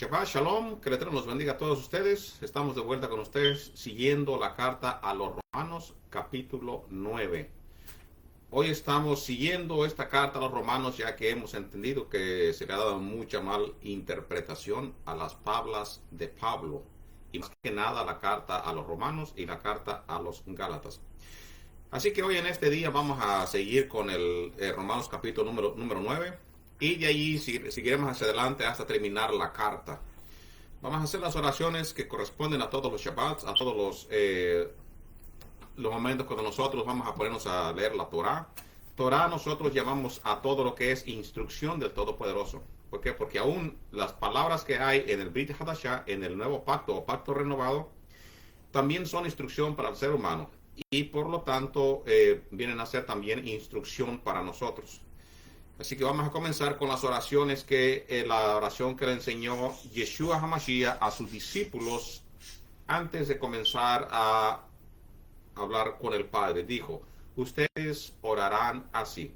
Shabbat Shalom, que el Eterno los bendiga a todos ustedes. Estamos de vuelta con ustedes siguiendo la carta a los Romanos, capítulo 9. Hoy estamos siguiendo esta carta a los Romanos ya que hemos entendido que se le ha dado mucha mal interpretación a las palabras de Pablo. Y más que nada la carta a los Romanos y la carta a los Gálatas. Así que hoy en este día vamos a seguir con el Romanos capítulo número 9. Y de ahí seguiremos hacia adelante hasta terminar la carta. Vamos a hacer las oraciones que corresponden a todos los Shabbats, a todos los momentos cuando nosotros vamos a ponernos a leer la Torah. Torah nosotros llamamos a todo lo que es instrucción del Todopoderoso. ¿Por qué? Porque aún las palabras que hay en el Brit Hadashah, en el nuevo pacto o pacto renovado, también son instrucción para el ser humano. Y por lo tanto vienen a ser también instrucción para nosotros. Así que vamos a comenzar con las oraciones la oración que le enseñó Yeshua HaMashiach a sus discípulos antes de comenzar a hablar con el Padre. Dijo, ustedes orarán así.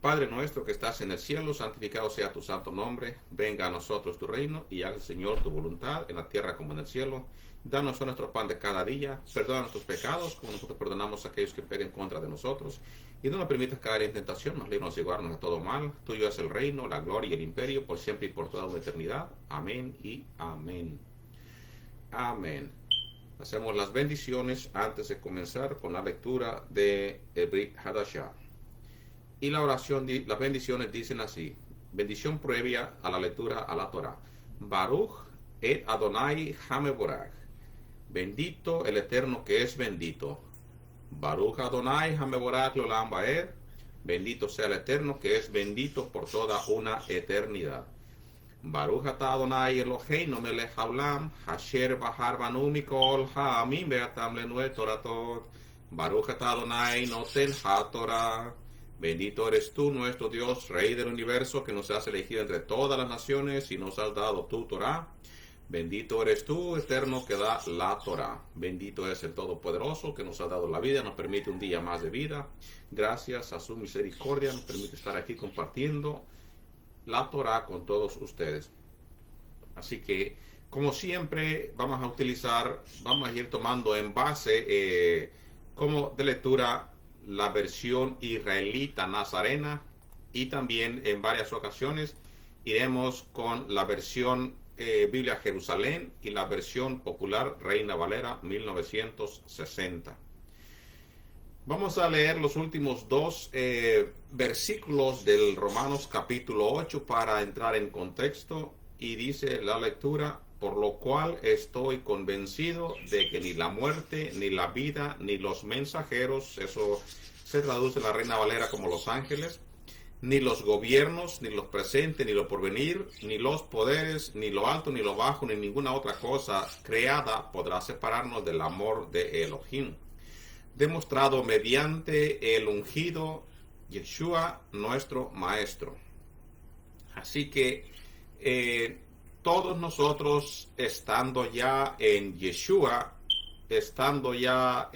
Padre nuestro que estás en el cielo, santificado sea tu santo nombre. Venga a nosotros tu reino y haga, Señor, tu voluntad en la tierra como en el cielo. Danos nuestro pan de cada día. Perdona nuestros pecados como nosotros perdonamos a aquellos que pecan contra de nosotros. Y no nos permitas caer en tentación, mas líbranos de llevarnos a todo mal. Tuyo es el reino, la gloria y el imperio, por siempre y por toda una eternidad. Amén y amén. Amén. Hacemos las bendiciones antes de comenzar con la lectura de el Brit Hadashah. Y la oración, las bendiciones dicen así. Bendición previa a la lectura a la Torah. Baruch et Adonai Hameborach. Bendito el Eterno que es bendito. Baruch Adonai Hameborach Leolam Vaed. Bendito sea el Eterno que es bendito por toda una eternidad. Baruch atah Adonai Eloheinu melech haolam, asher bahar banu mikol ha'amim ve'atam lenu et toratot. Baruch atah Adonai noten ha'torah. Bendito eres tú, nuestro Dios, Rey del universo, que nos has elegido entre todas las naciones y nos has dado tu Torah. Bendito eres tú, Eterno, que da la Torah. Bendito es el Todopoderoso, que nos ha dado la vida, nos permite un día más de vida. Gracias a su misericordia, nos permite estar aquí compartiendo la Torah con todos ustedes. Así que, como siempre, vamos a ir tomando en base como de lectura la versión israelita nazarena y también en varias ocasiones iremos con la versión Biblia Jerusalén y la versión popular Reina Valera 1960. Vamos a leer los últimos dos versículos del Romanos capítulo 8 para entrar en contexto, y dice la lectura: por lo cual estoy convencido de que ni la muerte, ni la vida, ni los mensajeros, eso se traduce en la Reina Valera como los ángeles, ni los gobiernos, ni los presentes, ni lo porvenir, ni los poderes, ni lo alto, ni lo bajo, ni ninguna otra cosa creada podrá separarnos del amor de Elohim, demostrado mediante el ungido Yeshua, nuestro Maestro. Así que todos nosotros, estando ya en Yeshua, estando ya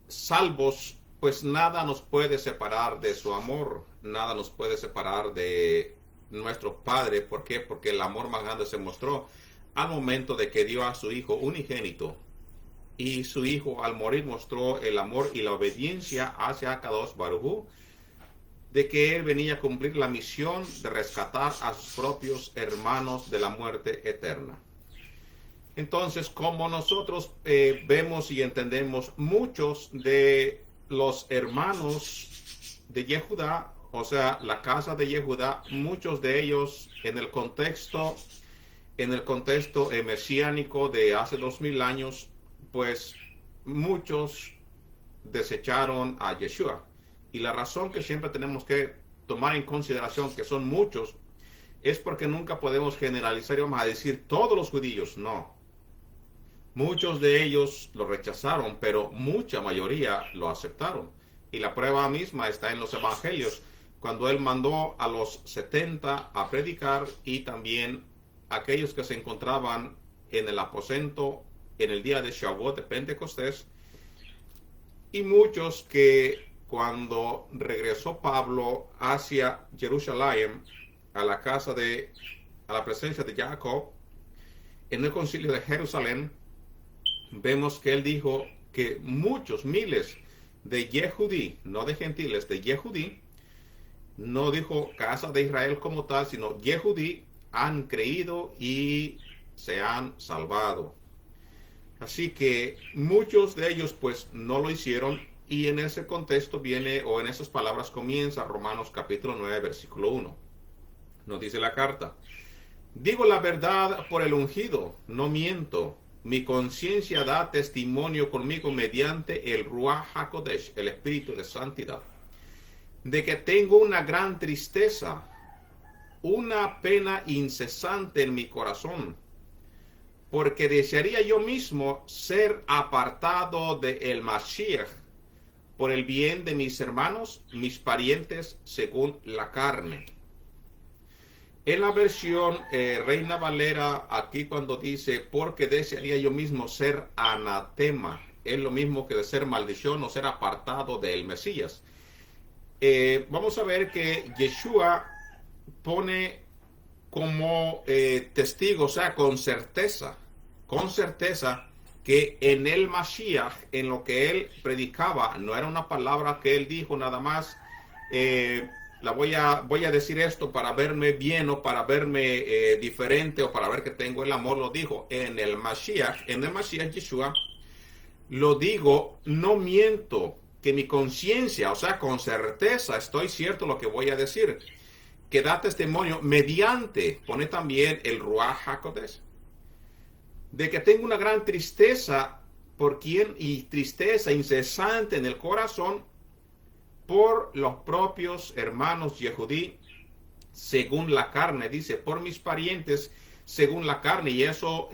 salvos, pues nada nos puede separar de su amor, nada nos puede separar de nuestro Padre. ¿Por qué? Porque el amor más grande se mostró al momento de que dio a su Hijo unigénito, y su Hijo al morir mostró el amor y la obediencia hacia Kadosh Baruj Hu, de que Él venía a cumplir la misión de rescatar a sus propios hermanos de la muerte eterna. Entonces, como nosotros vemos y entendemos, muchos de los hermanos de Yehudá, o sea, la casa de Yehudá, muchos de ellos en el contexto mesiánico de hace 2000 años, pues muchos desecharon a Yeshua. Y la razón que siempre tenemos que tomar en consideración que son muchos es porque nunca podemos generalizar y vamos a decir todos los judíos. No. Muchos de ellos lo rechazaron, pero mucha mayoría lo aceptaron. Y la prueba misma está en los evangelios, cuando Él mandó a los 70 a predicar, y también aquellos que se encontraban en el aposento en el día de Shavuot, de Pentecostés, y muchos que cuando regresó Pablo hacia Jerusalén, a la casa de a la presencia de Jacob en el concilio de Jerusalén, vemos que él dijo que muchos, miles de Yehudí, no de gentiles, de Yehudí, no dijo casa de Israel como tal, sino Yehudí, han creído y se han salvado. Así que muchos de ellos pues no lo hicieron, y en ese contexto viene, o en esas palabras comienza Romanos capítulo 9, versículo 1. Nos dice la carta: digo la verdad por el ungido, no miento. Mi conciencia da testimonio conmigo mediante el Ruach HaKodesh, el Espíritu de Santidad, de que tengo una gran tristeza, una pena incesante en mi corazón, porque desearía yo mismo ser apartado de el Mashiach por el bien de mis hermanos, mis parientes, según la carne. En la versión Reina Valera, aquí cuando dice, porque desearía yo mismo ser anatema, es lo mismo que de ser maldición o ser apartado del Mesías. Vamos a ver que Yeshua pone como testigo, o sea, con certeza, que en el Mashiach, en lo que él predicaba, no era una palabra que él dijo nada más, voy a decir esto para verme bien o para verme diferente o para ver que tengo el amor, lo dijo. En el Mashiach Yeshua, lo digo, no miento, que mi conciencia, o sea, con certeza estoy cierto lo que voy a decir, que da testimonio mediante, pone también el Ruach HaKodesh, de que tengo una gran tristeza y tristeza incesante en el corazón por los propios hermanos Yehudí, según la carne, dice, por mis parientes, según la carne, y eso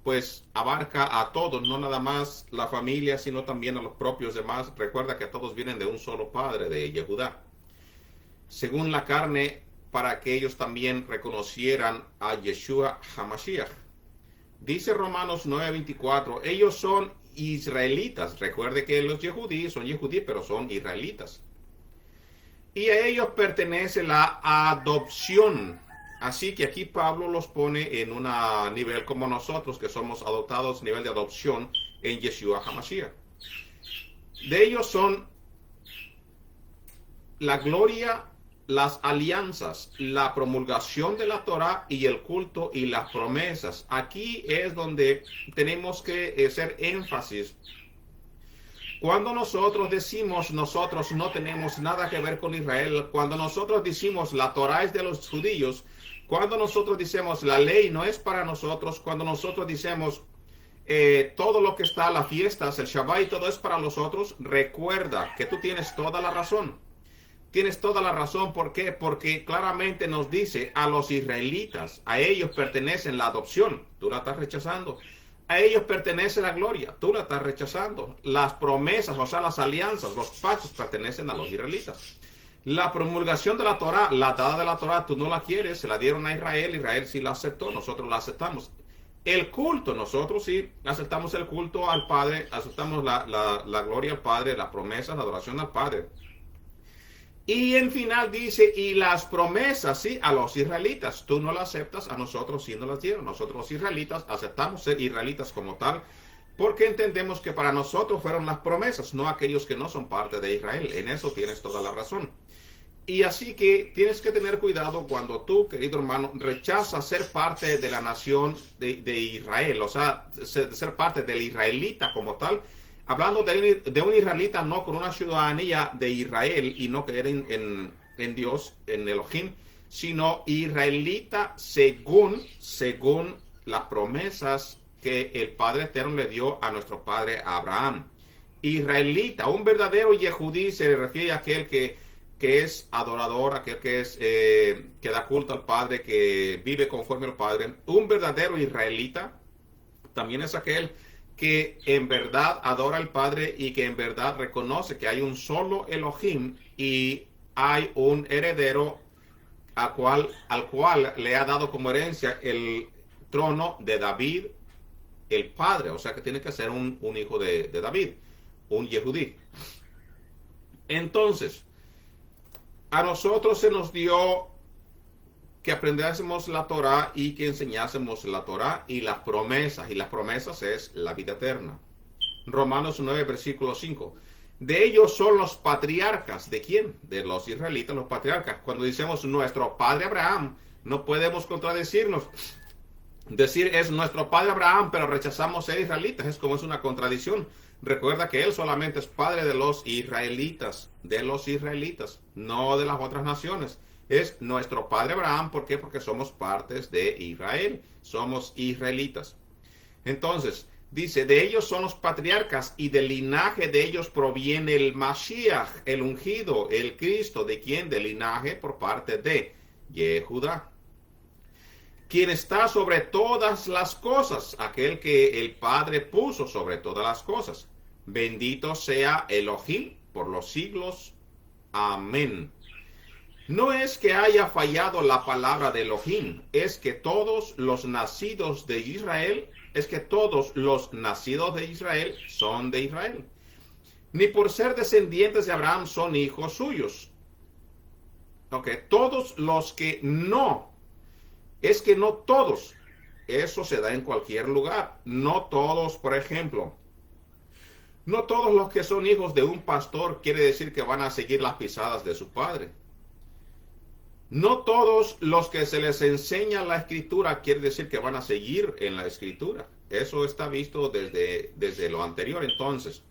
pues abarca a todos, no nada más la familia, sino también a los propios demás. Recuerda que todos vienen de un solo padre, de Yehudá. Según la carne, para que ellos también reconocieran a Yeshua HaMashiach. Dice Romanos 9:24, ellos son israelitas. Recuerde que los Yehudí son Yehudí, pero son israelitas. Y a ellos pertenece la adopción. Así que aquí Pablo los pone en un nivel como nosotros, que somos adoptados, nivel de adopción en Yeshua HaMashiach. De ellos son la gloria, las alianzas, la promulgación de la Torah y el culto y las promesas. Aquí es donde tenemos que hacer énfasis. Cuando nosotros decimos nosotros no tenemos nada que ver con Israel, cuando nosotros decimos la Torah es de los judíos, cuando nosotros decimos la ley no es para nosotros, cuando nosotros decimos todo lo que está, las fiestas, el Shabbat y todo es para nosotros, recuerda que tú tienes toda la razón. Tienes toda la razón. ¿Por qué? Porque claramente nos dice a los israelitas, a ellos pertenece la adopción, tú la estás rechazando. A ellos pertenece la gloria, tú la estás rechazando. Las promesas, o sea, las alianzas, los pactos pertenecen a los israelitas. La promulgación de la Torah, la dada de la Torah, tú no la quieres, se la dieron a Israel, Israel sí la aceptó, nosotros la aceptamos. El culto, nosotros sí aceptamos el culto al Padre, aceptamos la gloria al Padre, las promesas, la adoración al Padre. Y en final dice, y las promesas, sí, a los israelitas. Tú no las aceptas, a nosotros sí nos las dieron. Nosotros los israelitas aceptamos ser israelitas como tal, porque entendemos que para nosotros fueron las promesas, no aquellos que no son parte de Israel. En eso tienes toda la razón. Y así que tienes que tener cuidado cuando tú, querido hermano, rechazas ser parte de la nación de Israel, o sea, ser parte del israelita como tal. Hablando de un israelita no con una ciudadanía de Israel y no creer en Dios, en Elohim, sino israelita según las promesas que el Padre Eterno le dio a nuestro padre Abraham. Israelita, un verdadero Yehudí se refiere a aquel que es adorador, aquel que es que da culto al Padre, que vive conforme al Padre. Un verdadero israelita también es aquel que en verdad adora al Padre y que en verdad reconoce que hay un solo Elohim y hay un heredero al cual le ha dado como herencia el trono de David, el Padre. O sea que tiene que ser un hijo de David, un Yehudí. Entonces, a nosotros se nos dio que aprendiésemos la Torá y que enseñásemos la Torá y las promesas. Y las promesas es la vida eterna. Romanos 9, versículo 5. De ellos son los patriarcas. ¿De quién? De los israelitas, los patriarcas. Cuando decimos nuestro padre Abraham, no podemos contradecirnos. Decir es nuestro padre Abraham, pero rechazamos ser israelitas. Es como es una contradicción. Recuerda que él solamente es padre de los israelitas, no de las otras naciones. Es nuestro padre Abraham. ¿Por qué? Porque somos partes de Israel. Somos israelitas. Entonces, dice, de ellos son los patriarcas y del linaje de ellos proviene el Mashiach, el ungido, el Cristo. ¿De quién? Del linaje por parte de Yehudá. Quien está sobre todas las cosas, aquel que el Padre puso sobre todas las cosas. Bendito sea Elohim por los siglos. Amén. No es que haya fallado la palabra de Elohim, es que todos los nacidos de Israel, son de Israel. Ni por ser descendientes de Abraham son hijos suyos. Todos los que no. Es que no todos, eso se da en cualquier lugar. No todos, por ejemplo, no todos los que son hijos de un pastor quiere decir que van a seguir las pisadas de su padre. No todos los que se les enseña la escritura quiere decir que van a seguir en la escritura. Eso está visto desde lo anterior. Entonces,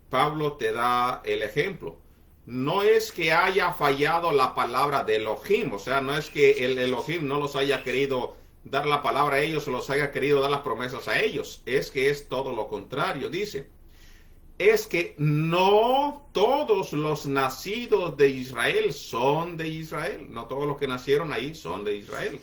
Pablo te da el ejemplo. No es que haya fallado la palabra de Elohim, o sea, no es que el Elohim no los haya querido dar la palabra a ellos o los haya querido dar las promesas a ellos. Es que es todo lo contrario, dice. Es que no todos los nacidos de Israel son de Israel. No todos los que nacieron ahí son de Israel.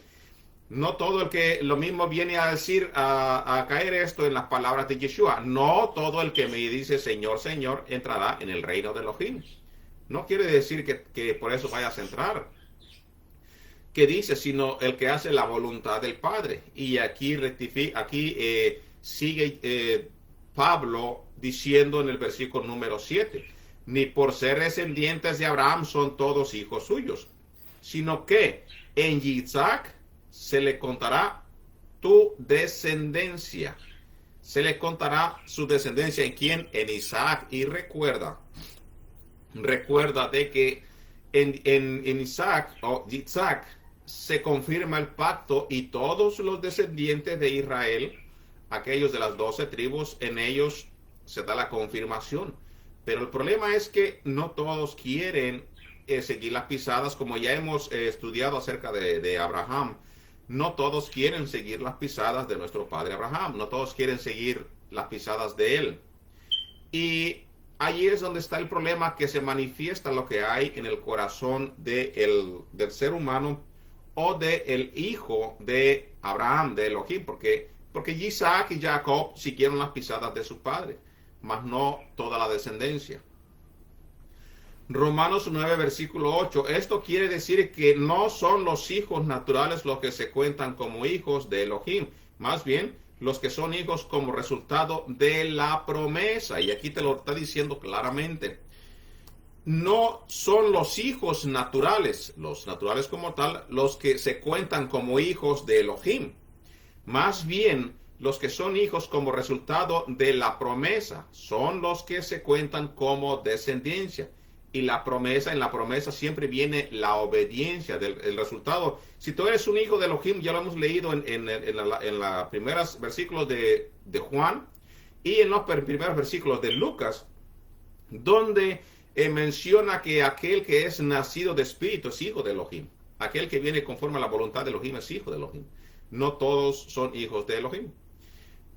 No todo el que lo mismo viene a decir, a caer esto en las palabras de Yeshua. No todo el que me dice Señor, Señor, entrará en el reino de Elohim. No quiere decir que por eso vayas a entrar. Que dice, sino el que hace la voluntad del Padre. Y aquí sigue Pablo diciendo en el versículo número 7. Ni por ser descendientes de Abraham son todos hijos suyos. Sino que en Isaac se le contará tu descendencia. Se le contará su descendencia. ¿En quién? En Isaac. Y recuerda de que en Isaac se confirma el pacto y todos los descendientes de Israel, aquellos de las 12 tribus, en ellos se da la confirmación. Pero el problema es que no todos quieren seguir las pisadas, como ya hemos estudiado acerca de Abraham. No todos quieren seguir las pisadas de nuestro padre Abraham. No todos quieren seguir las pisadas de él. Y allí es donde está el problema, que se manifiesta lo que hay en el corazón del ser humano o del hijo de Abraham, de Elohim, porque Isaac y Jacob siguieron las pisadas de su padre, mas no toda la descendencia. Romanos 9, versículo 8. Esto quiere decir que no son los hijos naturales los que se cuentan como hijos de Elohim, más bien los que son hijos como resultado de la promesa. Y aquí te lo está diciendo claramente. No son los hijos naturales, los naturales como tal, los que se cuentan como hijos de Elohim. Más bien, los que son hijos como resultado de la promesa son los que se cuentan como descendencia. Y en la promesa siempre viene la obediencia del resultado. Si tú eres un hijo de Elohim, ya lo hemos leído en los primeros versículos de Juan y en los primeros versículos de Lucas, donde menciona que aquel que es nacido de espíritu es hijo de Elohim. Aquel que viene conforme a la voluntad de Elohim es hijo de Elohim. No todos son hijos de Elohim.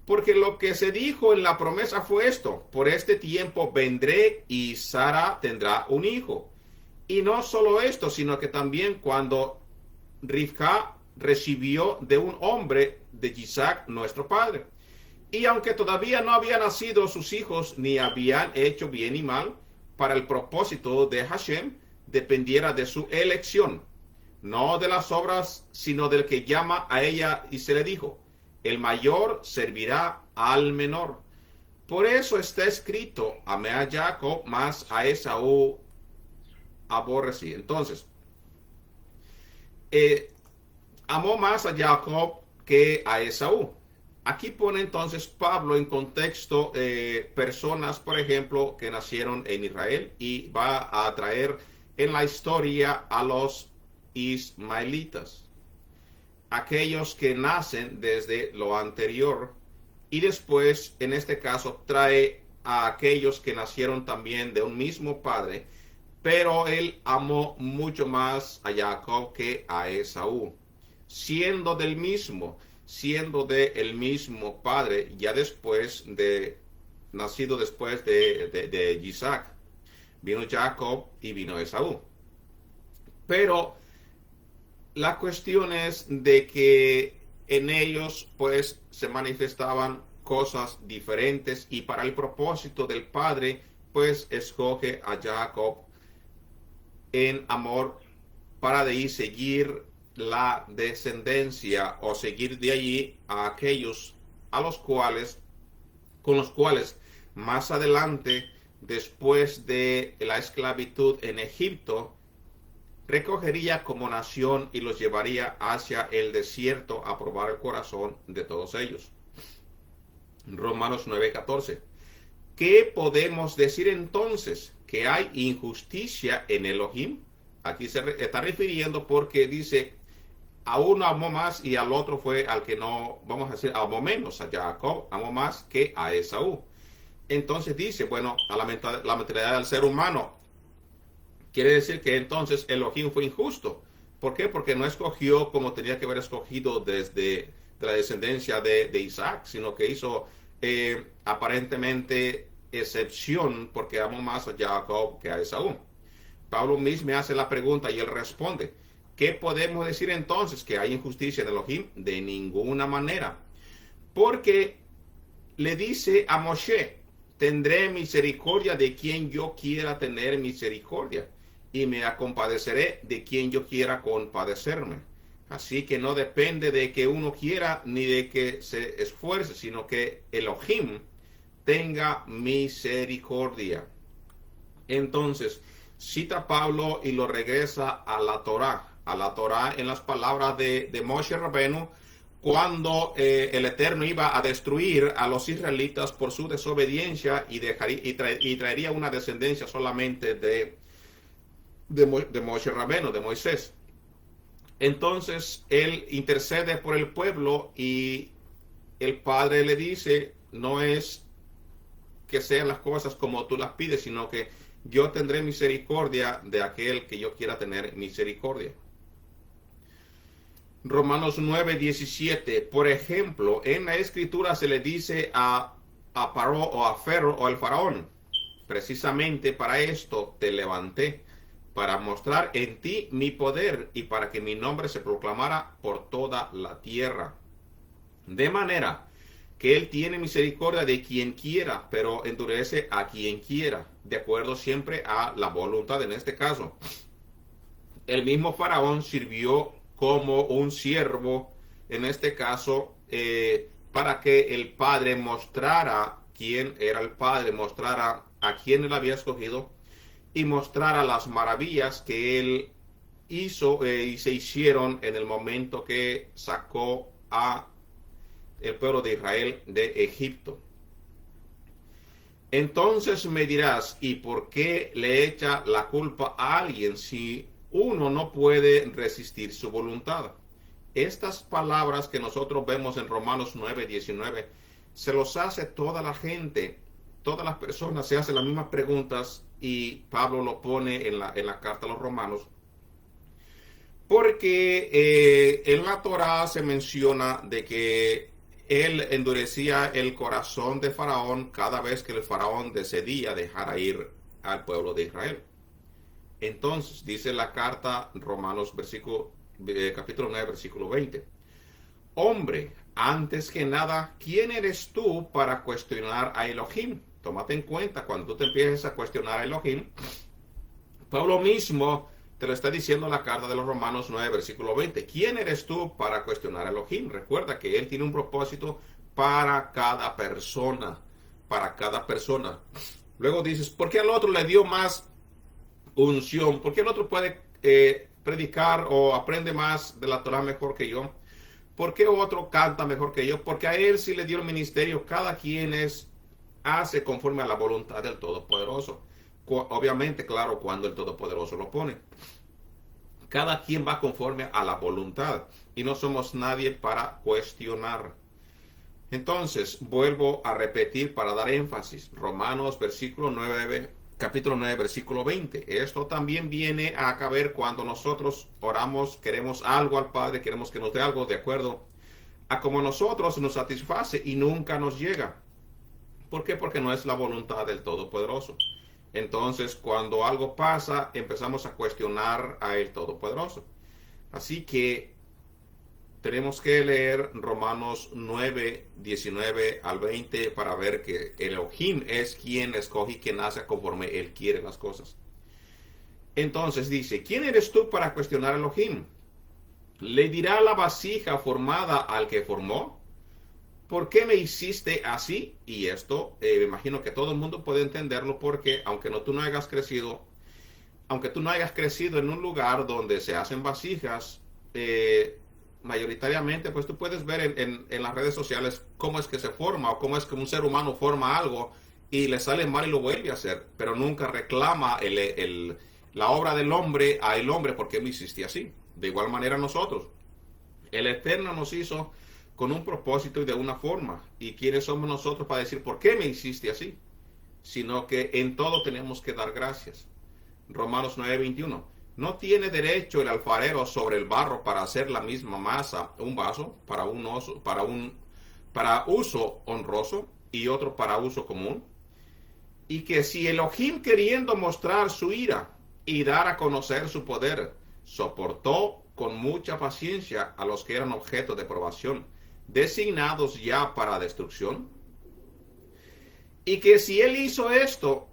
Porque lo que se dijo en la promesa fue esto: por este tiempo vendré y Sara tendrá un hijo. Y no solo esto, sino que también cuando Rivka recibió de un hombre de Isaac nuestro padre. Y aunque todavía no habían nacido sus hijos, ni habían hecho bien y mal, para el propósito de Hashem, dependiera de su elección, no de las obras, sino del que llama a ella, y se le dijo: el mayor servirá al menor. Por eso está escrito: amé a Jacob, mas a Esaú aborrecí. Entonces, amó más a Jacob que a Esaú. Aquí pone entonces Pablo en contexto personas, por ejemplo, que nacieron en Israel y va a traer en la historia a los ismaelitas, aquellos que nacen desde lo anterior, y después, en este caso, trae a aquellos que nacieron también de un mismo padre, pero él amó mucho más a Jacob que a Esaú, siendo del mismo padre, ya después nacido después de Isaac. Vino Jacob y vino Esaú. Pero la cuestión es de que en ellos pues se manifestaban cosas diferentes, y para el propósito del padre pues escoge a Jacob en amor para de ahí seguir la descendencia, o seguir de allí a aquellos con los cuales más adelante, después de la esclavitud en Egipto, recogería como nación y los llevaría hacia el desierto a probar el corazón de todos ellos. Romanos 9:14. ¿Qué podemos decir entonces? ¿Que hay injusticia en Elohim? Aquí se está refiriendo porque dice, a uno amó más y al otro fue al que no, vamos a decir, amó menos. A Jacob amó más que a Esaú. Entonces dice, bueno, a la mentalidad del ser humano, quiere decir que entonces Elohim fue injusto. ¿Por qué? Porque no escogió como tenía que haber escogido desde la descendencia de Isaac, sino que hizo aparentemente excepción porque amó más a Jacob que a Esaú. Pablo mismo me hace la pregunta y él responde, ¿qué podemos decir entonces? ¿Que hay injusticia en Elohim? De ninguna manera. Porque le dice a Moshe, tendré misericordia de quien yo quiera tener misericordia, y me compadeceré de quien yo quiera compadecerme. Así que no depende de que uno quiera ni de que se esfuerce, sino que Elohim tenga misericordia. Entonces, cita Pablo y lo regresa a la Torá en las palabras de Moshe Rabenu, cuando el Eterno iba a destruir a los israelitas por su desobediencia y traería una descendencia solamente de Moshe Rabenu, de Moisés. Entonces él intercede por el pueblo y el Padre le dice, no es que sean las cosas como tú las pides, sino que yo tendré misericordia de aquel que yo quiera tener misericordia. Romanos 9:17. Por ejemplo, en la escritura se le dice a Paró o a Fero o al faraón, precisamente para esto te levanté, para mostrar en ti mi poder y para que mi nombre se proclamara por toda la tierra. De manera que él tiene misericordia de quien quiera, pero endurece a quien quiera, de acuerdo siempre a la voluntad. En este caso, el mismo faraón sirvió como un siervo, en este caso, para que el padre mostrara quién era el padre, mostrara a quién él había escogido y mostrara las maravillas que él hizo y se hicieron en el momento que sacó a el pueblo de Israel de Egipto. Entonces me dirás, ¿y por qué le echa la culpa a alguien si uno no puede resistir su voluntad? Estas palabras que nosotros vemos en Romanos 9:19 se los hace toda la gente, todas las personas se hacen las mismas preguntas, y Pablo lo pone en la carta a los romanos, porque en la Torá se menciona de que él endurecía el corazón de Faraón cada vez que el Faraón decidía dejar ir al pueblo de Israel. Entonces, dice la carta Romanos capítulo 9, versículo 20. Hombre, antes que nada, ¿quién eres tú para cuestionar a Elohim? Tómate en cuenta, cuando tú te empieces a cuestionar a Elohim, Pablo mismo te lo está diciendo en la carta de los Romanos 9, versículo 20. ¿Quién eres tú para cuestionar a Elohim? Recuerda que él tiene un propósito para cada persona, para cada persona. Luego dices, ¿por qué al otro le dio más unción? ¿Por qué el otro puede predicar o aprende más de la Torah mejor que yo? ¿Por qué otro canta mejor que yo? Porque a él sí le dio el ministerio. Cada quien hace conforme a la voluntad del Todopoderoso. Obviamente, claro, cuando el Todopoderoso lo pone. Cada quien va conforme a la voluntad y no somos nadie para cuestionar. Entonces, vuelvo a repetir para dar énfasis. Romanos capítulo 9, versículo 20. Esto también viene a caber cuando nosotros oramos, queremos algo al Padre, queremos que nos dé algo de acuerdo a como nosotros nos satisface y nunca nos llega. ¿Por qué? Porque no es la voluntad del Todopoderoso. Entonces, cuando algo pasa, empezamos a cuestionar a el Todopoderoso. Así que tenemos que leer Romanos 9, 19 al 20 para ver que Elohim es quien escoge y quien hace conforme Él quiere las cosas. Entonces dice, ¿quién eres tú para cuestionar a Elohim? ¿Le dirá la vasija formada al que formó? ¿Por qué me hiciste así? Y esto me imagino que todo el mundo puede entenderlo porque aunque tú no hayas crecido en un lugar donde se hacen vasijas, mayoritariamente pues tú puedes ver en las redes sociales cómo es que se forma o cómo es que un ser humano forma algo y le sale mal y lo vuelve a hacer, pero nunca reclama la obra del hombre a el hombre. ¿Por qué me hiciste así? De igual manera nosotros. El Eterno nos hizo con un propósito y de una forma. ¿Y quiénes somos nosotros para decir por qué me hiciste así? Sino que en todo tenemos que dar gracias. Romanos 9:21. ¿No tiene derecho el alfarero sobre el barro para hacer la misma masa, un vaso para uso honroso y otro para uso común? Y que si Elohim, queriendo mostrar su ira y dar a conocer su poder, soportó con mucha paciencia a los que eran objeto de probación, designados ya para destrucción, y que si Él hizo esto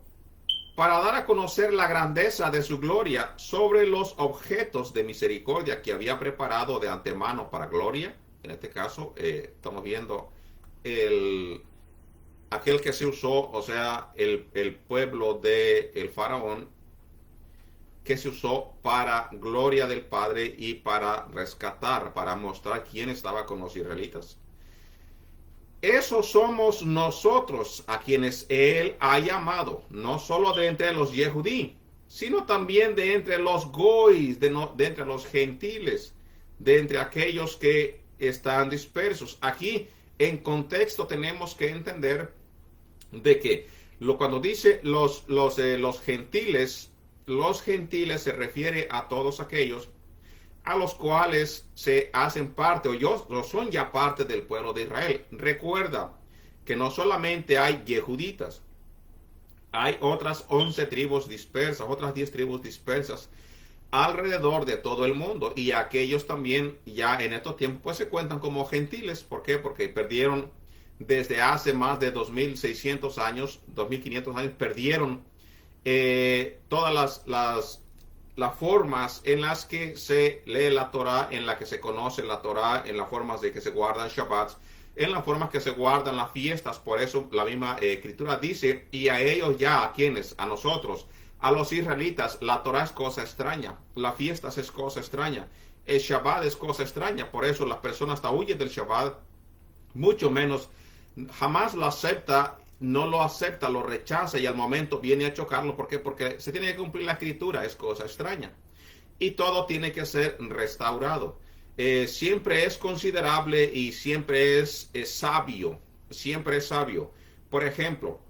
para dar a conocer la grandeza de su gloria sobre los objetos de misericordia que había preparado de antemano para gloria, en este caso estamos viendo aquel que se usó, o sea, el pueblo del faraón, que se usó para gloria del Padre y para rescatar, para mostrar quién estaba con los israelitas. Esos somos nosotros a quienes Él ha llamado, no solo de entre los Yehudí, sino también de entre los gois, de entre los gentiles, de entre aquellos que están dispersos. Aquí, en contexto, tenemos que entender de que cuando dice los gentiles, los gentiles se refiere a todos aquellos a los cuales se hacen parte o son ya parte del pueblo de Israel. Recuerda que no solamente hay yehuditas, hay otras 11 tribus dispersas, otras 10 tribus dispersas alrededor de todo el mundo, y aquellos también ya en estos tiempos pues se cuentan como gentiles. ¿Por qué? Porque perdieron desde hace más de 2600 años, 2500 años, perdieron todas las formas en las que se lee la Torah, en la que se conoce la Torah, en las formas de que se guardan Shabbats, en las formas que se guardan las fiestas. Por eso la misma escritura dice, y a ellos ya, ¿a quiénes? A nosotros, a los israelitas, la Torah es cosa extraña, las fiestas es cosa extraña, el Shabbat es cosa extraña. Por eso las personas hasta huyen del Shabbat, mucho menos, jamás lo acepta, no lo acepta, lo rechaza y al momento viene a chocarlo. ¿Por qué? Porque se tiene que cumplir la escritura, es cosa extraña. Y todo tiene que ser restaurado. Siempre es considerable y siempre es sabio. Siempre es sabio. Por ejemplo,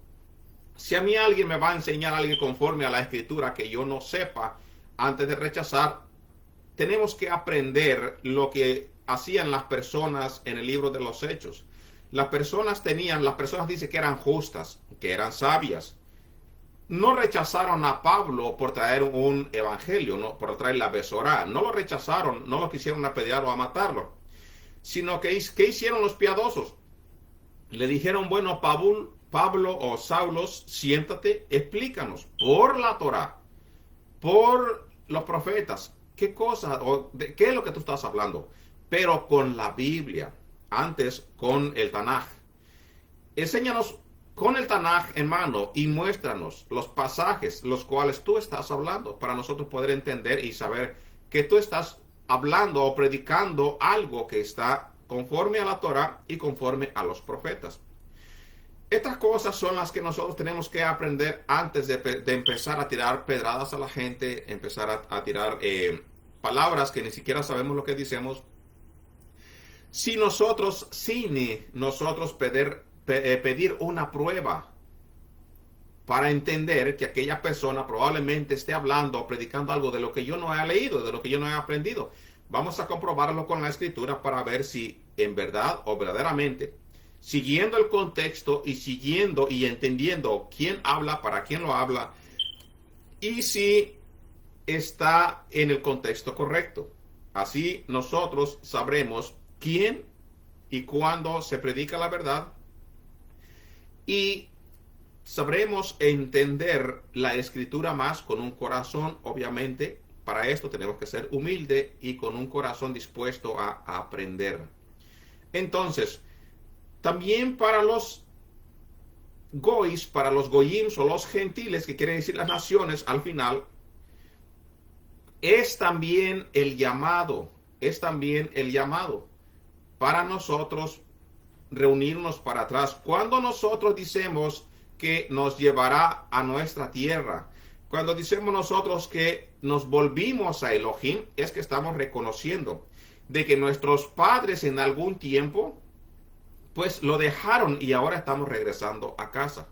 si a mí alguien me va a enseñar algo conforme a la escritura que yo no sepa, antes de rechazar, tenemos que aprender lo que hacían las personas en el libro de los Hechos. Las personas dicen que eran justas, que eran sabias. No rechazaron a Pablo por traer un evangelio, no, por traer la Besorá. No lo rechazaron, no lo quisieron apedrear o a matarlo. Sino que, ¿qué hicieron los piadosos? Le dijeron, bueno, Pablo o Saulos, siéntate, explícanos por la Torá, por los profetas, qué cosa, qué es lo que tú estás hablando, pero con la Biblia. Antes con el Tanaj. Enséñanos con el Tanaj en mano y muéstranos los pasajes los cuales tú estás hablando para nosotros poder entender y saber que tú estás hablando o predicando algo que está conforme a la Torah y conforme a los profetas. Estas cosas son las que nosotros tenemos que aprender antes de empezar a tirar pedradas a la gente, empezar a tirar palabras que ni siquiera sabemos lo que decimos. Sin nosotros pedir una prueba para entender que aquella persona probablemente esté hablando o predicando algo de lo que yo no he leído, de lo que yo no he aprendido. Vamos a comprobarlo con la escritura para ver si en verdad o verdaderamente, siguiendo el contexto y siguiendo y entendiendo quién habla, para quién lo habla, y si está en el contexto correcto. Así nosotros sabremos quién y cuándo se predica la verdad, y sabremos entender la escritura más con un corazón. Obviamente, para esto tenemos que ser humilde y con un corazón dispuesto a aprender. Entonces, también para los gois, para los goyims o los gentiles, que quieren decir las naciones al final, es también el llamado para nosotros reunirnos para atrás. Cuando nosotros decimos que nos llevará a nuestra tierra, cuando decimos nosotros que nos volvimos a Elohim, es que estamos reconociendo de que nuestros padres en algún tiempo pues lo dejaron y ahora estamos regresando a casa.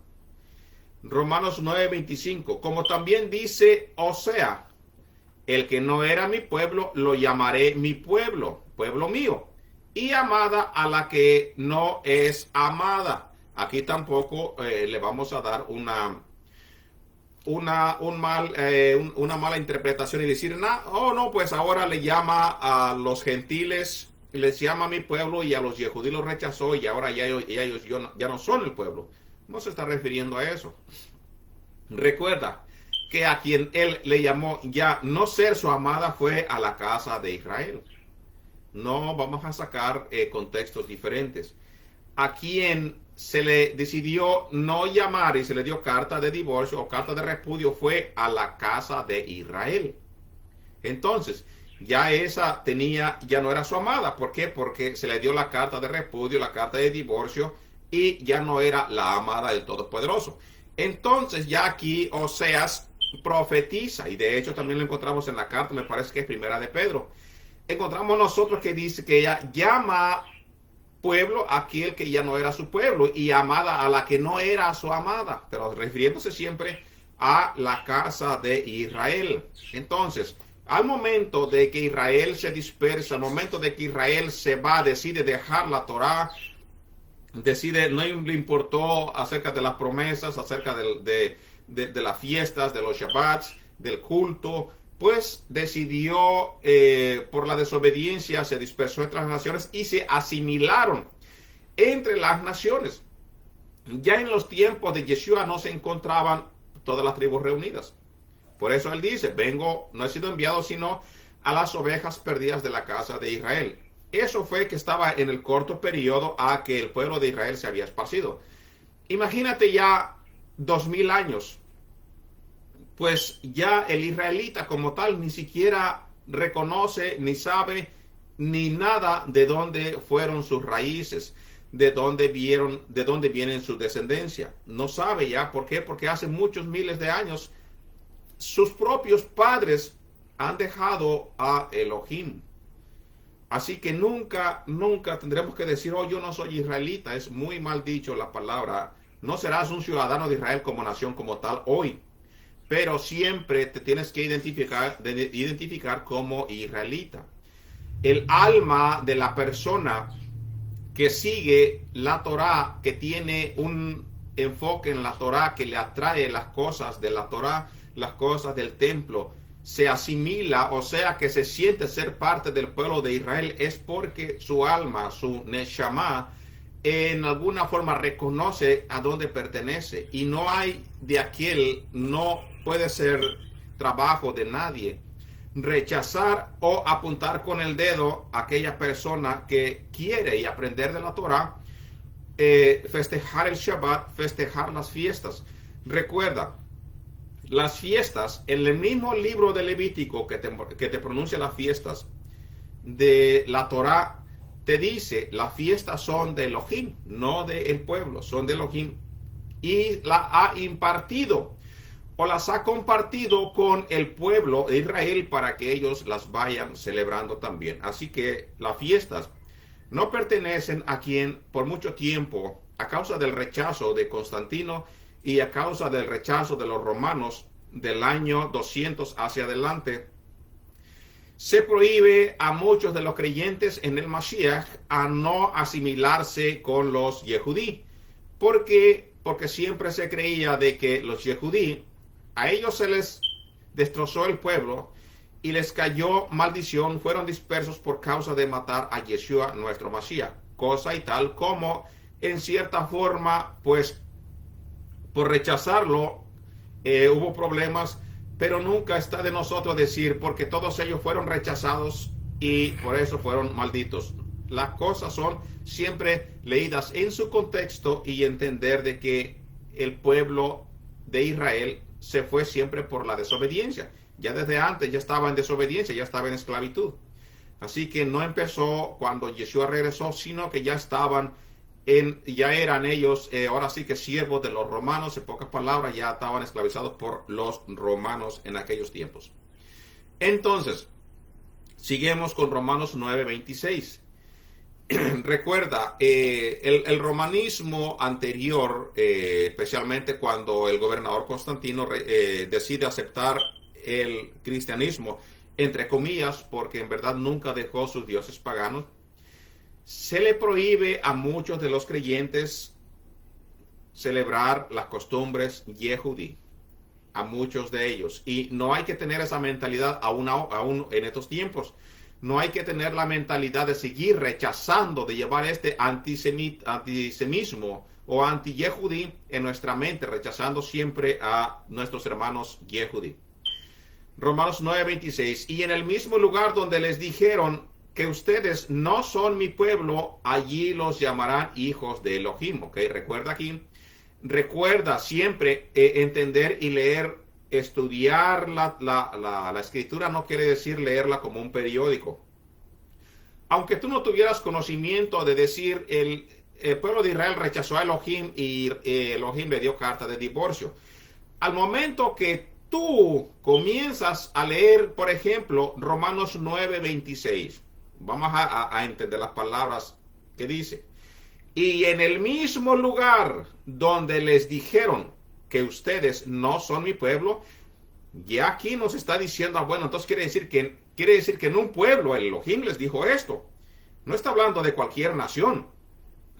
Romanos 9:25, como también dice Osea, el que no era mi pueblo, lo llamaré mi pueblo, pueblo mío, y amada a la que no es amada. Aquí tampoco le vamos a dar una mala interpretación y decir, no, pues ahora le llama a los gentiles, les llama a mi pueblo, y a los yehudí los rechazó y ahora ellos ya no son el pueblo. No se está refiriendo a eso. Recuerda que a quien él le llamó ya no ser su amada fue a la casa de Israel. No vamos a sacar contextos diferentes. A quien se le decidió no llamar y se le dio carta de divorcio o carta de repudio fue a la casa de Israel. Entonces, ya esa ya no era su amada. ¿Por qué? Porque se le dio la carta de repudio, la carta de divorcio, y ya no era la amada del Todopoderoso. Entonces, ya aquí Oseas profetiza, y de hecho también lo encontramos en la carta, me parece que es primera de Pedro. Encontramos nosotros que dice que ella llama pueblo a aquel que ya no era su pueblo, y amada a la que no era su amada, pero refiriéndose siempre a la casa de Israel. Entonces, al momento de que Israel se dispersa, al momento de que Israel se va, decide dejar la Torá, no le importó acerca de las promesas, acerca de las fiestas, de los Shabbats, del culto, pues decidió, por la desobediencia, se dispersó entre las naciones y se asimilaron entre las naciones. Ya en los tiempos de Yeshua no se encontraban todas las tribus reunidas. Por eso él dice, no he sido enviado sino a las ovejas perdidas de la casa de Israel. Eso fue que estaba en el corto periodo a que el pueblo de Israel se había esparcido. Imagínate ya 2000 años. Pues ya el israelita como tal ni siquiera reconoce, ni sabe, ni nada de dónde fueron sus raíces, de dónde vienen su descendencia. No sabe ya. ¿Por qué? Porque hace muchos miles de años sus propios padres han dejado a Elohim. Así que nunca tendremos que decir, yo no soy israelita. Es muy mal dicho la palabra. No serás un ciudadano de Israel como nación como tal hoy. Pero siempre te tienes que identificar como israelita. El alma de la persona que sigue la Torá, que tiene un enfoque en la Torá, que le atrae las cosas de la Torá, las cosas del templo, se asimila, o sea que se siente ser parte del pueblo de Israel, es porque su alma, su neshama, en alguna forma reconoce a dónde pertenece. Y no hay de aquel, no puede ser trabajo de nadie rechazar o apuntar con el dedo a aquella persona que quiere y aprender de la Torah, festejar el Shabbat, festejar las fiestas. Recuerda, las fiestas, en el mismo libro de Levítico que te pronuncia las fiestas de la Torá, te dice, las fiestas son de Elohim, no del pueblo, son de Elohim. Y la ha impartido o las ha compartido con el pueblo de Israel para que ellos las vayan celebrando también. Así que las fiestas no pertenecen a quien por mucho tiempo, a causa del rechazo de Constantino y a causa del rechazo de los romanos del año 200 hacia adelante, se prohíbe a muchos de los creyentes en el Mashiach a no asimilarse con los Yehudí. Porque siempre se creía de que los Yehudí, a ellos se les destrozó el pueblo y les cayó maldición, fueron dispersos por causa de matar a Yeshua, nuestro Mashiach. Cosa y tal como, en cierta forma, pues, por rechazarlo, hubo problemas, pero nunca está de nosotros decir, porque todos ellos fueron rechazados y por eso fueron malditos. Las cosas son siempre leídas en su contexto y entender de que el pueblo de Israel se fue siempre por la desobediencia. Ya desde antes ya estaba en desobediencia, ya estaba en esclavitud. Así que no empezó cuando Yeshua regresó, sino que ya estaban ya eran ellos, ahora sí que siervos de los romanos, en pocas palabras, ya estaban esclavizados por los romanos en aquellos tiempos. Entonces, seguimos con Romanos 9:26. Recuerda, el romanismo anterior, especialmente cuando el gobernador Constantino decide aceptar el cristianismo, entre comillas, porque en verdad nunca dejó sus dioses paganos, se le prohíbe a muchos de los creyentes celebrar las costumbres yehudí, a muchos de ellos. Y no hay que tener esa mentalidad aún en estos tiempos. No hay que tener la mentalidad de seguir rechazando, de llevar este antisemismo o anti-yehudí en nuestra mente, rechazando siempre a nuestros hermanos yehudí. Romanos 9:26. Y en el mismo lugar donde les dijeron que ustedes no son mi pueblo, allí los llamarán hijos de Elohim. ¿Ok? Recuerda aquí. Recuerda siempre entender y leer, estudiar la escritura no quiere decir leerla como un periódico. Aunque tú no tuvieras conocimiento de decir el pueblo de Israel rechazó a Elohim y Elohim le dio carta de divorcio. Al momento que tú comienzas a leer, por ejemplo, Romanos 9:26, vamos a entender las palabras que dice. Y en el mismo lugar donde les dijeron que ustedes no son mi pueblo, ya aquí nos está diciendo, bueno, entonces quiere decir que en un pueblo el Elohim les dijo esto. No está hablando de cualquier nación.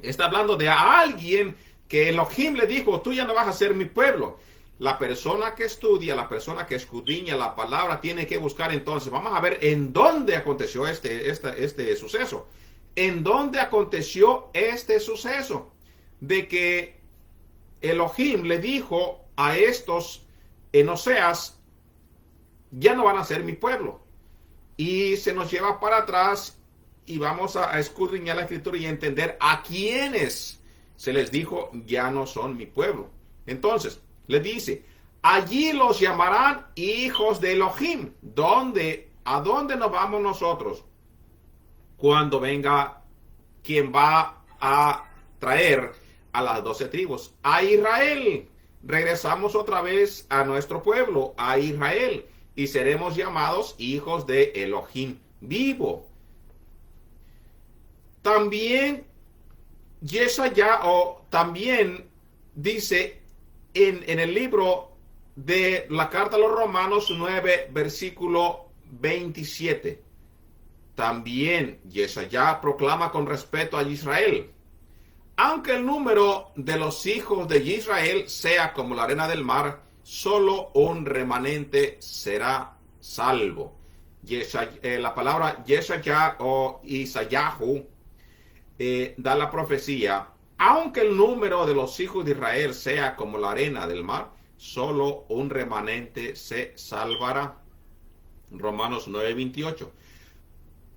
Está hablando de alguien que Elohim le dijo, tú ya no vas a ser mi pueblo. La persona que estudia, la persona que escudriña la palabra tiene que buscar entonces. Vamos a ver en dónde aconteció este suceso. ¿En dónde aconteció este suceso? De que Elohim le dijo a estos Oseas, ya no van a ser mi pueblo. Y se nos lleva para atrás y vamos a escudriñar la escritura y entender a quienes se les dijo, ya no son mi pueblo. Entonces, le dice, allí los llamarán hijos de Elohim. ¿A dónde nos vamos nosotros? Cuando venga quien va a traer a las 12 tribus, a Israel. Regresamos otra vez a nuestro pueblo, a Israel, y seremos llamados hijos de Elohim vivo. También también dice en el libro de la carta a los Romanos 9, versículo 27. También Yesaya proclama con respecto a Israel. Aunque el número de los hijos de Israel sea como la arena del mar, solo un remanente será salvo. La palabra Yesaya o Isayahu da la profecía. Aunque el número de los hijos de Israel sea como la arena del mar, solo un remanente se salvará. Romanos 9:28.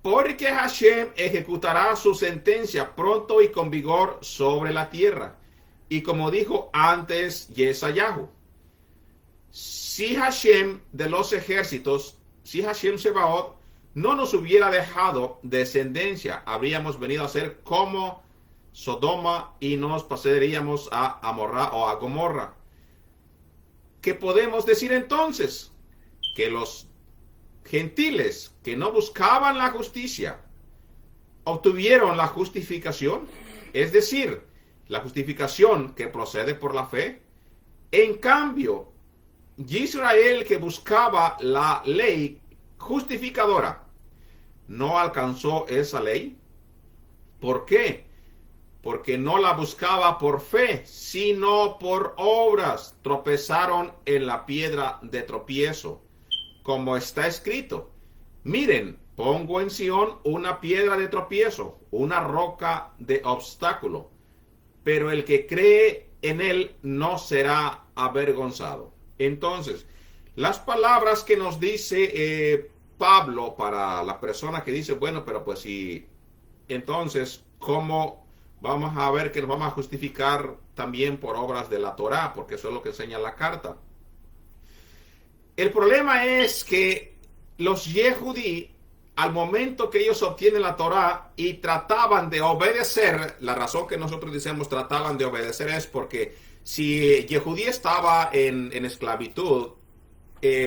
Porque Hashem ejecutará su sentencia pronto y con vigor sobre la tierra. Y como dijo antes Yesayahu, si Hashem de los ejércitos, si Hashem Sebaot no nos hubiera dejado descendencia, habríamos venido a ser como Sodoma y nos pasaríamos a Amorra o a Gomorra. ¿Qué podemos decir entonces? Que los gentiles que no buscaban la justicia obtuvieron la justificación, es decir, la justificación que procede por la fe. En cambio, Israel, que buscaba la ley justificadora, no alcanzó esa ley. ¿Por qué? Porque no la buscaba por fe, sino por obras. Tropezaron en la piedra de tropiezo, como está escrito. Miren, pongo en Sión una piedra de tropiezo, una roca de obstáculo, pero el que cree en él no será avergonzado. Entonces, las palabras que nos dice Pablo para la persona que dice, bueno, pero pues si, entonces, ¿cómo vamos a ver que nos vamos a justificar también por obras de la Torá? Porque eso es lo que enseña la carta. El problema es que los Yehudí, al momento que ellos obtienen la Torá y trataban de obedecer, la razón que nosotros decimos trataban de obedecer es porque si Yehudí estaba en esclavitud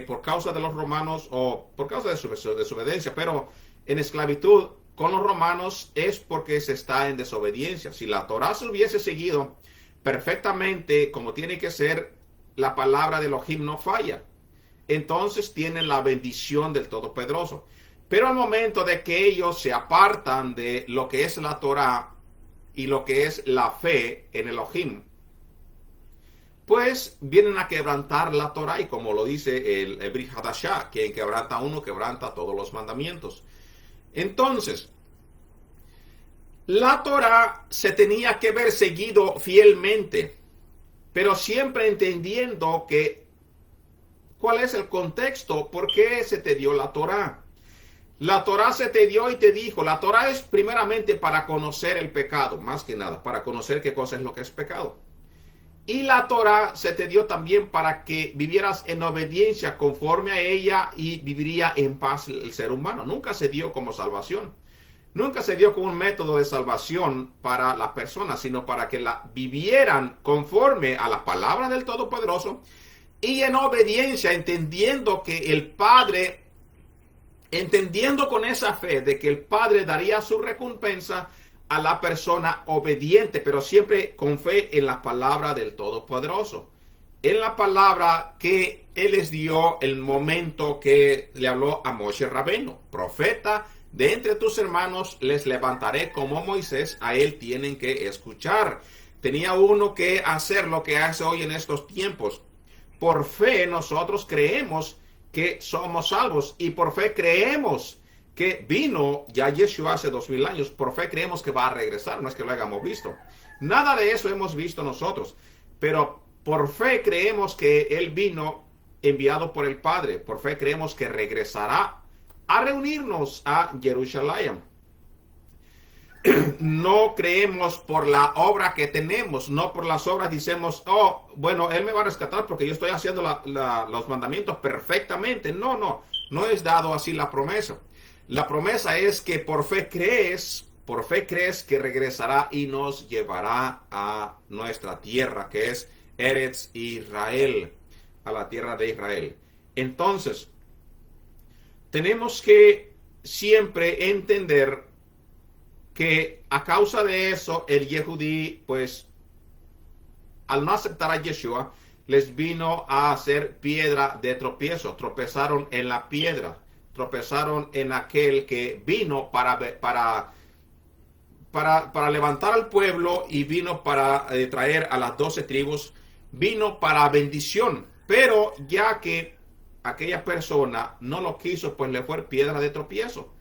por causa de los romanos o por causa de su desobediencia, pero en esclavitud con los romanos es porque se está en desobediencia. Si la Torá se hubiese seguido perfectamente como tiene que ser, la palabra de Elohim no falla. Entonces tienen la bendición del Todopoderoso. Pero al momento de que ellos se apartan de lo que es la Torá y lo que es la fe en Elohim, pues vienen a quebrantar la Torá, y como lo dice el Brit Hadashah, quien quebranta uno, quebranta todos los mandamientos. Entonces, la Torá se tenía que ver seguido fielmente, pero siempre entendiendo que cuál es el contexto, por qué se te dio la Torá. La Torá se te dio y te dijo, la Torá es primeramente para conocer el pecado, más que nada, para conocer qué cosa es lo que es pecado. Y la Torá se te dio también para que vivieras en obediencia conforme a ella y viviría en paz el ser humano. Nunca se dio como salvación. Nunca se dio como un método de salvación para las personas, sino para que la vivieran conforme a la palabra del Todopoderoso y en obediencia, entendiendo que el Padre, entendiendo con esa fe de que el Padre daría su recompensa a la persona obediente, pero siempre con fe en la palabra del Todopoderoso, en la palabra que Él les dio el momento que le habló a Moshe Rabbeinu, profeta de entre tus hermanos les levantaré como Moisés, a él tienen que escuchar. Tenía uno que hacer lo que hace hoy en estos tiempos. Por fe nosotros creemos que somos salvos y por fe creemos que vino ya Yeshua hace 2000 años. Por fe creemos que va a regresar, no es que lo hayamos visto. Nada de eso hemos visto nosotros, pero por fe creemos que Él vino enviado por el Padre. Por fe creemos que regresará a reunirnos a Jerusalén. No creemos por la obra que tenemos, no por las obras decimos, oh, bueno, Él me va a rescatar porque yo estoy haciendo los mandamientos perfectamente. No es dado así la promesa. La promesa es que por fe crees que regresará y nos llevará a nuestra tierra, que es Eretz Israel, a la tierra de Israel. Entonces, tenemos que siempre entender que a causa de eso, el Yehudí, pues, al no aceptar a Yeshua, les vino a hacer piedra de tropiezo. Tropezaron en la piedra, tropezaron en aquel que vino para levantar al pueblo y vino para traer a las 12 tribus, vino para bendición. Pero ya que aquella persona no lo quiso, pues le fue piedra de tropiezo.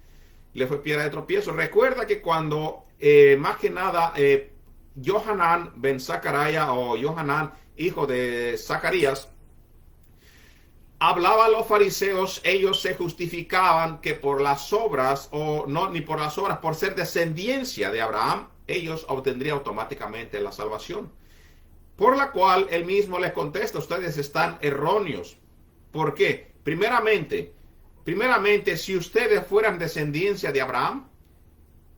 Le fue piedra de tropiezo. Recuerda que cuando, más que nada, Yohanan ben Zacarías o Yohanan, hijo de Zacarías, hablaba a los fariseos, ellos se justificaban que por las obras, o no, ni por las obras, por ser descendencia de Abraham, ellos obtendrían automáticamente la salvación. Por la cual él mismo les contesta, ustedes están erróneos. ¿Por qué? Primeramente, si ustedes fueran descendencia de Abraham,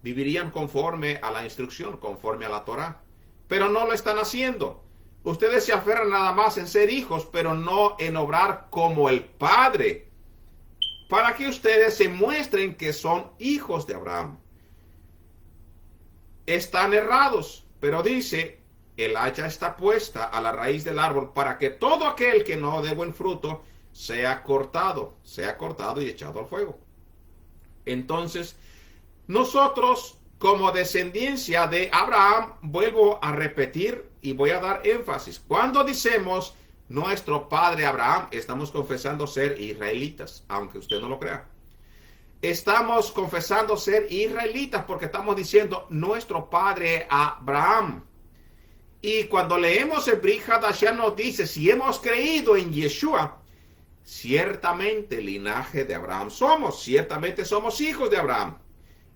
vivirían conforme a la instrucción, conforme a la Torah. Pero no lo están haciendo. Ustedes se aferran nada más en ser hijos, pero no en obrar como el Padre, para que ustedes se muestren que son hijos de Abraham. Están errados, pero dice, el hacha está puesta a la raíz del árbol para que todo aquel que no dé buen fruto sea cortado y echado al fuego. Entonces, nosotros, como descendencia de Abraham, vuelvo a repetir y voy a dar énfasis. Cuando decimos nuestro padre Abraham, estamos confesando ser israelitas, aunque usted no lo crea. Estamos confesando ser israelitas porque estamos diciendo nuestro padre Abraham. Y cuando leemos el Brit Hadashah nos dice, si hemos creído en Yeshua, ciertamente linaje de Abraham somos, ciertamente somos hijos de Abraham.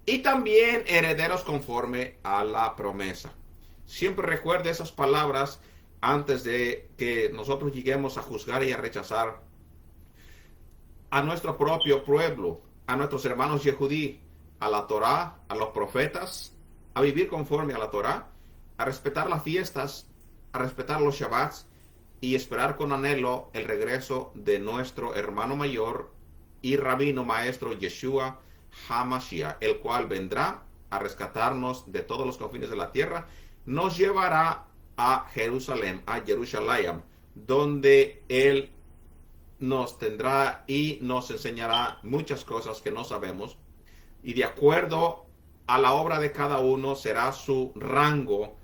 Y también herederos conforme a la promesa. Siempre recuerde esas palabras antes de que nosotros lleguemos a juzgar y a rechazar a nuestro propio pueblo, a nuestros hermanos Yehudí, a la Torá, a los profetas, a vivir conforme a la Torá, a respetar las fiestas, a respetar los Shabbats y esperar con anhelo el regreso de nuestro hermano mayor y rabino maestro Yeshua HaMashiach, el cual vendrá a rescatarnos de todos los confines de la tierra, nos llevará a Jerusalén, donde Él nos tendrá y nos enseñará muchas cosas que no sabemos, y de acuerdo a la obra de cada uno será su rango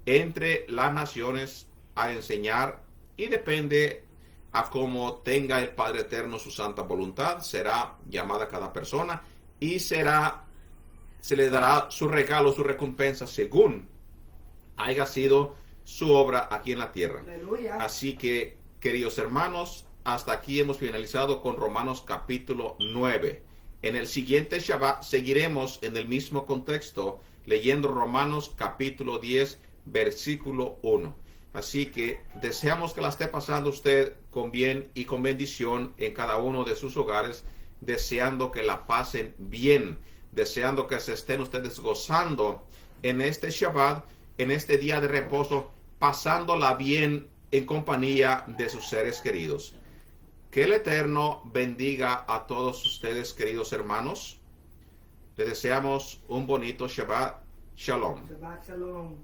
entre las naciones a enseñar, y depende a cómo tenga el Padre Eterno su santa voluntad, será llamada cada persona y se le dará su regalo, su recompensa según haya sido su obra aquí en la tierra. Aleluya. Así que, queridos hermanos, hasta aquí hemos finalizado con Romanos capítulo 9. En el siguiente Shabbat seguiremos en el mismo contexto leyendo Romanos capítulo 10, versículo 1. Así que deseamos que la esté pasando usted con bien y con bendición en cada uno de sus hogares, deseando que la pasen bien, deseando que se estén ustedes gozando en este Shabbat, en este día de reposo, pasándola bien en compañía de sus seres queridos. Que el Eterno bendiga a todos ustedes, queridos hermanos. Les deseamos un bonito Shabbat. Shalom. Shabbat shalom.